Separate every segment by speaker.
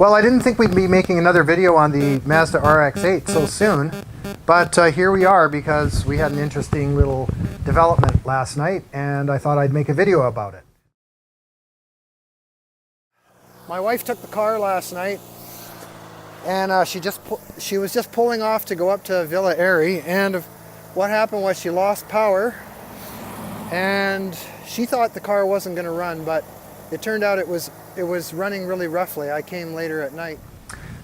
Speaker 1: Well, I didn't think we'd be making another video on the Mazda RX-8 so soon, but here we are because we had an interesting little development last night and I thought I'd make a video about it. My wife took the car last night and she was just pulling off to go up to Villa Airy, and what happened was she lost power and she thought the car wasn't going to run, but it turned out it was running really roughly. I came later at night.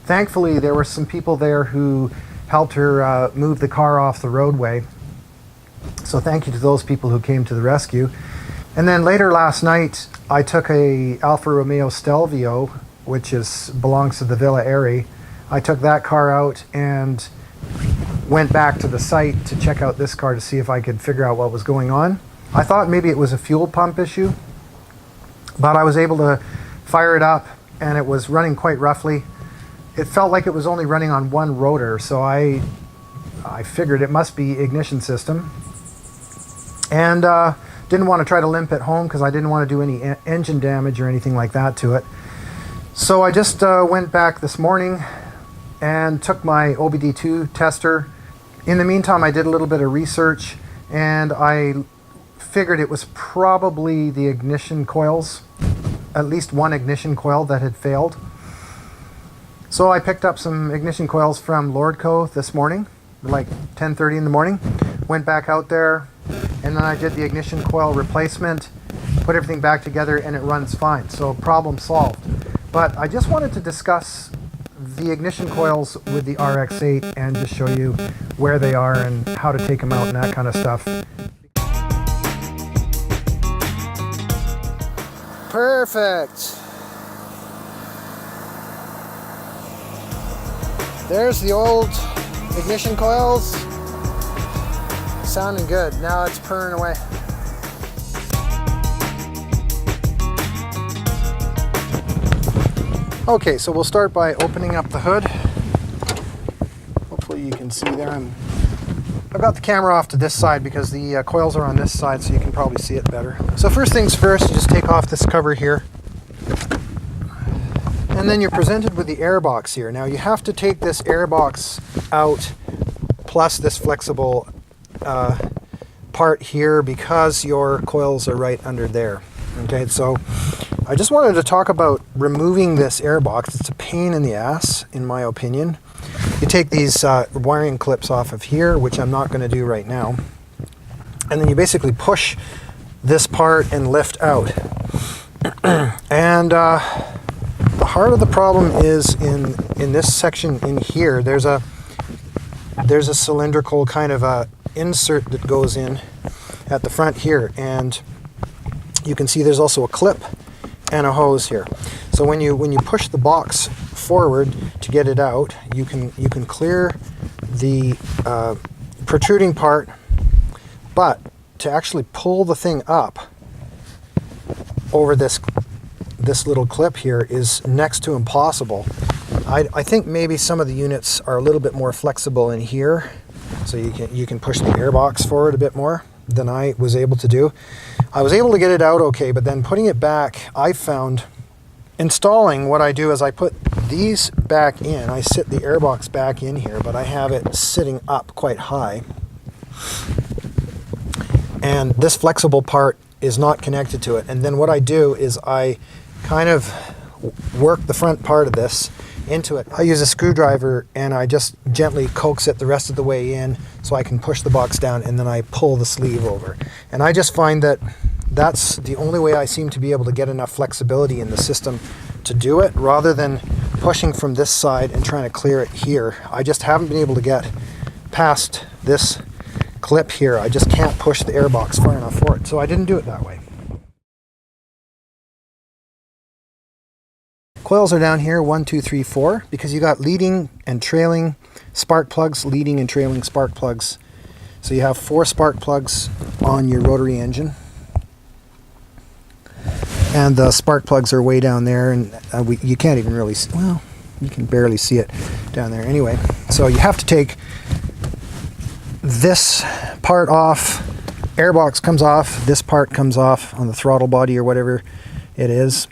Speaker 1: Thankfully, there were some people there who helped her move the car off the roadway. So thank you to those people who came to the rescue. And then later last night, I took a Alfa Romeo Stelvio, which belongs to the Villa Airy. I took that car out and went back to the site to check out this car to see if I could figure out what was going on. I thought maybe it was a fuel pump issue, but I was able to fire it up and it was running quite roughly. It felt like it was only running on one rotor, so I figured it must be ignition system. And didn't want to try to limp it home because I didn't want to do any engine damage or anything like that to it. So I just went back this morning and took my OBD2 tester. In the meantime, I did a little bit of research and I figured it was probably the ignition coils, at least one ignition coil that had failed. So I picked up some ignition coils from Lordco this morning, like 10:30 in the morning, went back out there, and then I did the ignition coil replacement, put everything back together, and it runs fine. So problem solved. But I just wanted to discuss the ignition coils with the RX-8 and just show you where they are and how to take them out and that kind of stuff. Perfect. There's the old ignition coils. Sounding good. Now it's purring away. Okay, so we'll start by opening up the hood. Hopefully you can see there. I've got the camera off to this side because the coils are on this side, so you can probably see it better. So first things first, you just take off this cover here. And then you're presented with the airbox here. Now you have to take this airbox out, plus this flexible part here, because your coils are right under there. Okay, so I just wanted to talk about removing this airbox. It's a pain in the ass, in my opinion. You take these wiring clips off of here, which I'm not going to do right now, and then you basically push this part and lift out. And the heart of the problem is in this section in here. There's a cylindrical kind of a insert that goes in at the front here, and you can see there's also a clip and a hose here. So when you push the box forward to get it out, you can clear the protruding part, but to actually pull the thing up over this little clip here is next to impossible. I think maybe some of the units are a little bit more flexible in here, so you can push the airbox forward a bit more than I was able to do. I was able to get it out okay, but then putting it back, I found installing, what I do is I put these back in. I sit the airbox back in here, but I have it sitting up quite high. And this flexible part is not connected to it. And then what I do is I kind of work the front part of this into it. I use a screwdriver and I just gently coax it the rest of the way in so I can push the box down, and then I pull the sleeve over. And I just find that that's the only way I seem to be able to get enough flexibility in the system to do it, rather than pushing from this side and trying to clear it here. I just haven't been able to get past this clip here. I just can't push the airbox far enough for it, so I didn't do it that way. Coils are down here, 1, 2, 3, 4, because you got leading and trailing spark plugs, leading and trailing spark plugs. So you have 4 spark plugs on your rotary engine. And the spark plugs are way down there, and you can't even really see, well, you can barely see it down there. Anyway, so you have to take this part off, airbox comes off, this part comes off on the throttle body or whatever it is,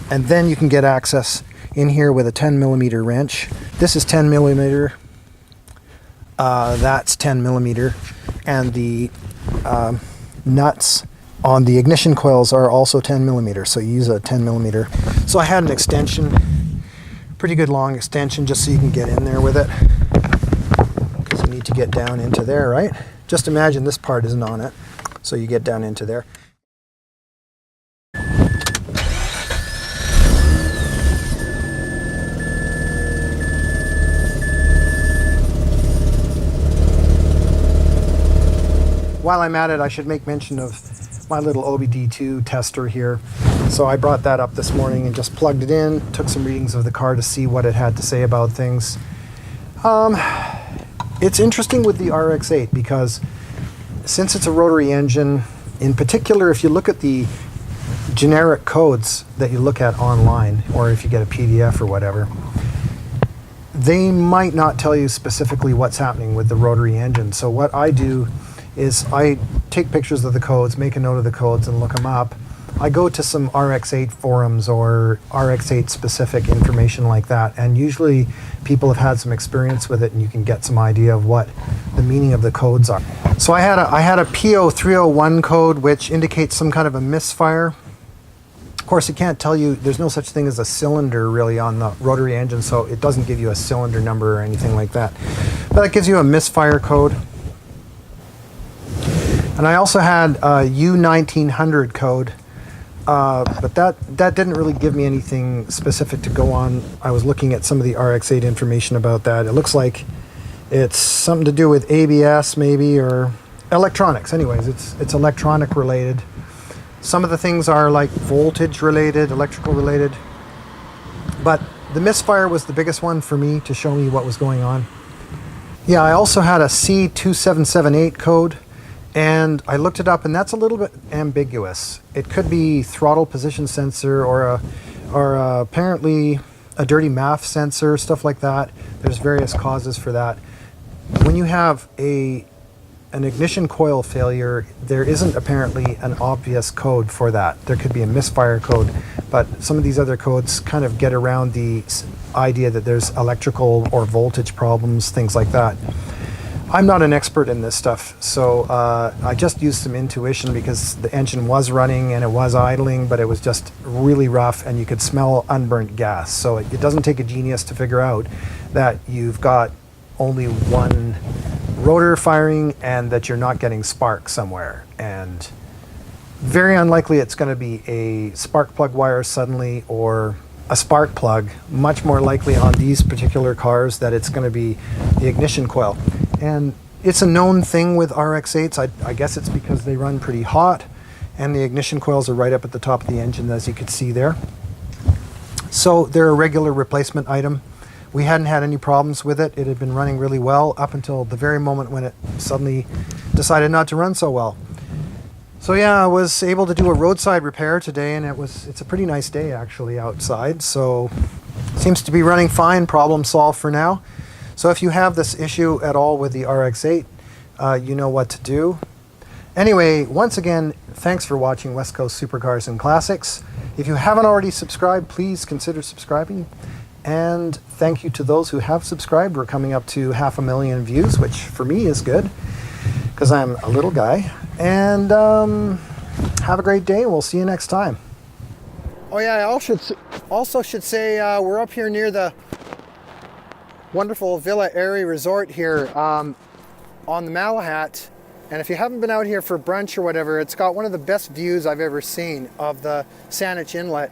Speaker 1: and then you can get access in here with a 10 millimeter wrench. This is 10 millimeter. That's 10 millimeter. And the nuts on the ignition coils are also 10 millimeter. So you use a 10 millimeter. So I had an extension, pretty good long extension, just so you can get in there with it. Because you need to get down into there, right? Just imagine this part isn't on it. So you get down into there. While I'm at it, I should make mention of my little OBD2 tester here. So I brought that up this morning and just plugged it in, took some readings of the car to see what it had to say about things. It's interesting with the RX-8 because since it's a rotary engine, in particular, if you look at the generic codes that you look at online, or if you get a PDF or whatever, they might not tell you specifically what's happening with the rotary engine. So what I do is I take pictures of the codes, make a note of the codes, and look them up. I go to some RX-8 forums or RX-8 specific information like that, and usually people have had some experience with it and you can get some idea of what the meaning of the codes are. So I had a P0301 code which indicates some kind of a misfire. Of course, it can't tell you, there's no such thing as a cylinder really on the rotary engine, so it doesn't give you a cylinder number or anything like that. But it gives you a misfire code. And I also had a U1900 code, but that didn't really give me anything specific to go on. I was looking at some of the RX-8 information about that. It looks like it's something to do with ABS maybe, or electronics. Anyways, it's electronic related. Some of the things are like voltage related, electrical related. But the misfire was the biggest one for me to show me what was going on. Yeah, I also had a C2778 code. And I looked it up, and that's a little bit ambiguous. It could be throttle position sensor or apparently a dirty MAF sensor, stuff like that. There's various causes for that. When you have an ignition coil failure, there isn't apparently an obvious code for that. There could be a misfire code, but some of these other codes kind of get around the idea that there's electrical or voltage problems, things like that. I'm not an expert in this stuff, so I just used some intuition because the engine was running and it was idling, but it was just really rough and you could smell unburnt gas. So it doesn't take a genius to figure out that you've got only one rotor firing and that you're not getting spark somewhere. And very unlikely it's going to be a spark plug wire suddenly or a spark plug. Much more likely on these particular cars that it's going to be the ignition coil. And it's a known thing with RX-8s. I guess it's because they run pretty hot and the ignition coils are right up at the top of the engine, as you can see there. So they're a regular replacement item. We hadn't had any problems with it. It had been running really well up until the very moment when it suddenly decided not to run so well. So yeah, I was able to do a roadside repair today, and it's a pretty nice day actually outside. So seems to be running fine, problem solved for now. So if you have this issue at all with the RX-8, you know what to do. Anyway, once again, thanks for watching West Coast Supercars and Classics. If you haven't already subscribed, please consider subscribing. And thank you to those who have subscribed. We're coming up to 500,000 views, which for me is good because I'm a little guy. And have a great day. We'll see you next time. Oh yeah, I also should say we're up here near the wonderful Villa Airy Resort here on the Malahat. And if you haven't been out here for brunch or whatever, it's got one of the best views I've ever seen of the Saanich Inlet.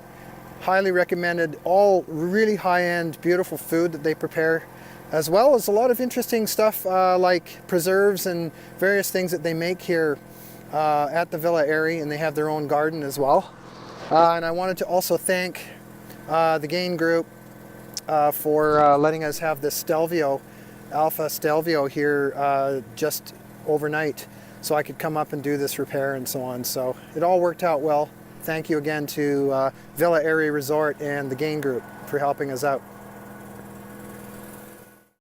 Speaker 1: Highly recommended. All really high-end, beautiful food that they prepare, as well as a lot of interesting stuff like preserves and various things that they make here at the Villa Airy, and they have their own garden as well. And I wanted to also thank the Gain Group for letting us have this Stelvio, Alpha Stelvio here just overnight, so I could come up and do this repair and so on. So it all worked out well. Thank you again to Villa Airy Resort and the Gain Group for helping us out.